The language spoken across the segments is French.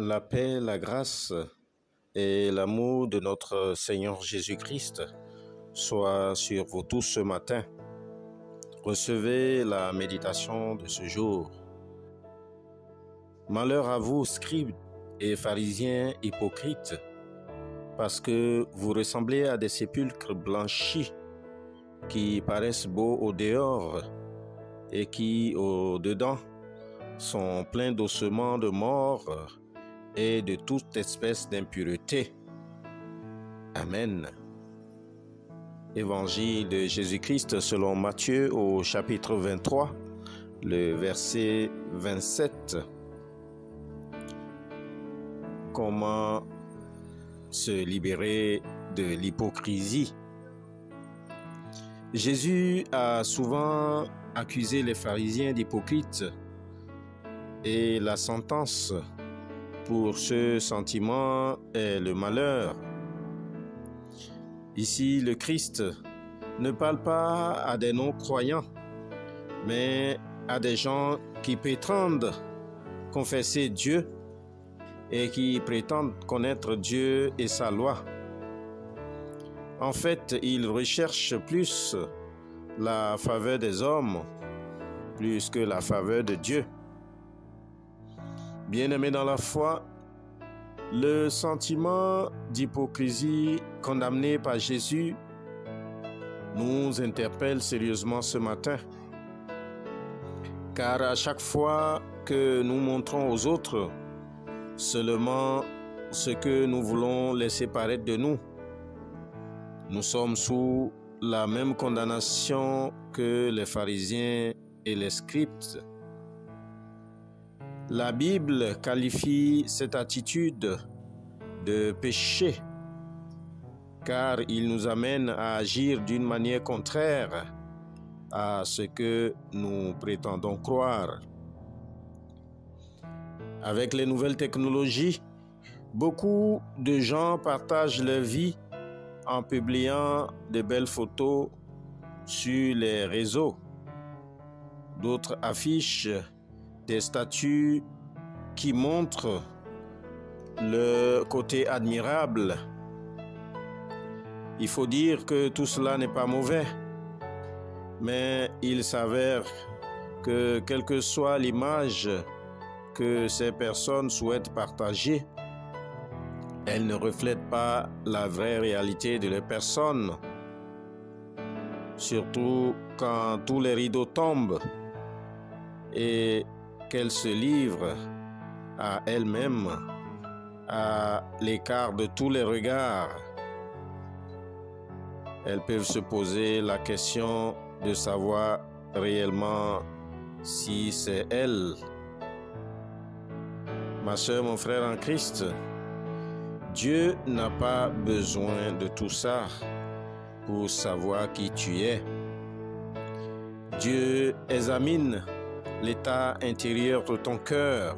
La paix, la grâce et l'amour de notre Seigneur Jésus-Christ soient sur vous tous ce matin. Recevez la méditation de ce jour. Malheur à vous, scribes et pharisiens hypocrites, parce que vous ressemblez à des sépulcres blanchis qui paraissent beaux au dehors et qui, au dedans, sont pleins d'ossements de mort et de toute espèce d'impureté. Amen. Évangile de Jésus-Christ selon Matthieu au chapitre 23, le verset 27. Comment se libérer de l'hypocrisie? Jésus a souvent accusé les pharisiens d'hypocrites et la sentence pour ce sentiment est le malheur. Ici, le Christ ne parle pas à des non-croyants, mais à des gens qui prétendent confesser Dieu et qui prétendent connaître Dieu et sa loi. En fait, ils recherchent plus la faveur des hommes, plus que la faveur de Dieu. Bien-aimés dans la foi, le sentiment d'hypocrisie condamné par Jésus nous interpelle sérieusement ce matin. Car à chaque fois que nous montrons aux autres seulement ce que nous voulons laisser paraître de nous, nous sommes sous la même condamnation que les pharisiens et les scribes. La Bible qualifie cette attitude de péché, car il nous amène à agir d'une manière contraire à ce que nous prétendons croire. Avec les nouvelles technologies, beaucoup de gens partagent leur vie en publiant de belles photos sur les réseaux. D'autres affichent des statuts qui montrent le côté admirable. Il faut dire que tout cela n'est pas mauvais, mais il s'avère que quelle que soit l'image que ces personnes souhaitent partager, elle ne reflète pas la vraie réalité de leur personne. Surtout quand tous les rideaux tombent et qu'elle se livre à elle-même, à l'écart de tous les regards. Elles peuvent se poser la question de savoir réellement si c'est elle. Ma sœur, mon frère en Christ, Dieu n'a pas besoin de tout ça pour savoir qui tu es. Dieu examine l'état intérieur de ton cœur,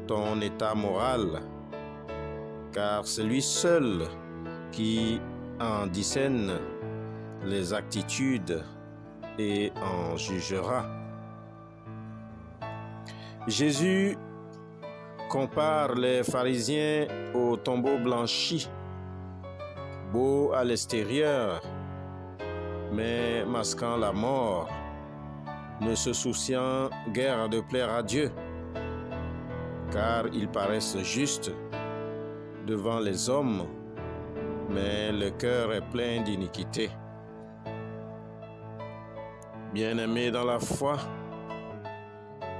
ton état moral, car c'est lui seul qui en discerne les attitudes et en jugera. Jésus compare les pharisiens aux tombeaux blanchis, beaux à l'extérieur, mais masquant la mort, ne se souciant guère de plaire à Dieu, car ils paraissent justes devant les hommes, mais le cœur est plein d'iniquité. Bien-aimés dans la foi,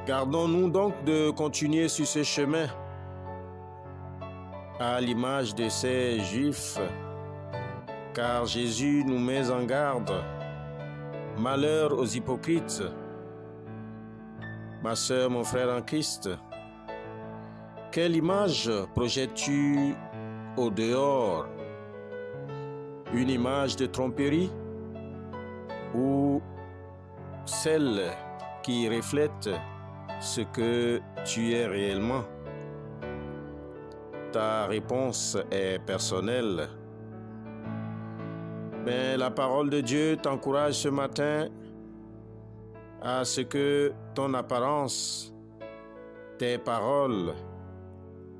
gardons-nous donc de continuer sur ce chemin, à l'image de ces Juifs, car Jésus nous met en garde. Malheur aux hypocrites. Ma sœur, mon frère en Christ, quelle image projettes-tu au dehors? Une image de tromperie ou celle qui reflète ce que tu es réellement? Ta réponse est personnelle. Mais la parole de Dieu t'encourage ce matin à ce que ton apparence, tes paroles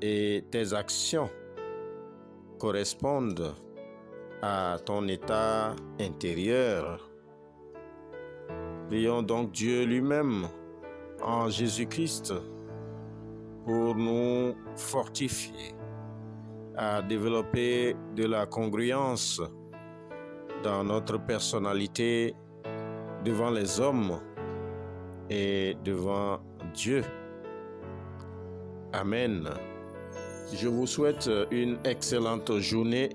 et tes actions correspondent à ton état intérieur. Prions donc Dieu lui-même en Jésus-Christ pour nous fortifier à développer de la congruence dans notre personnalité devant les hommes et devant Dieu. Amen. Je vous souhaite une excellente journée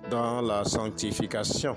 dans la sanctification.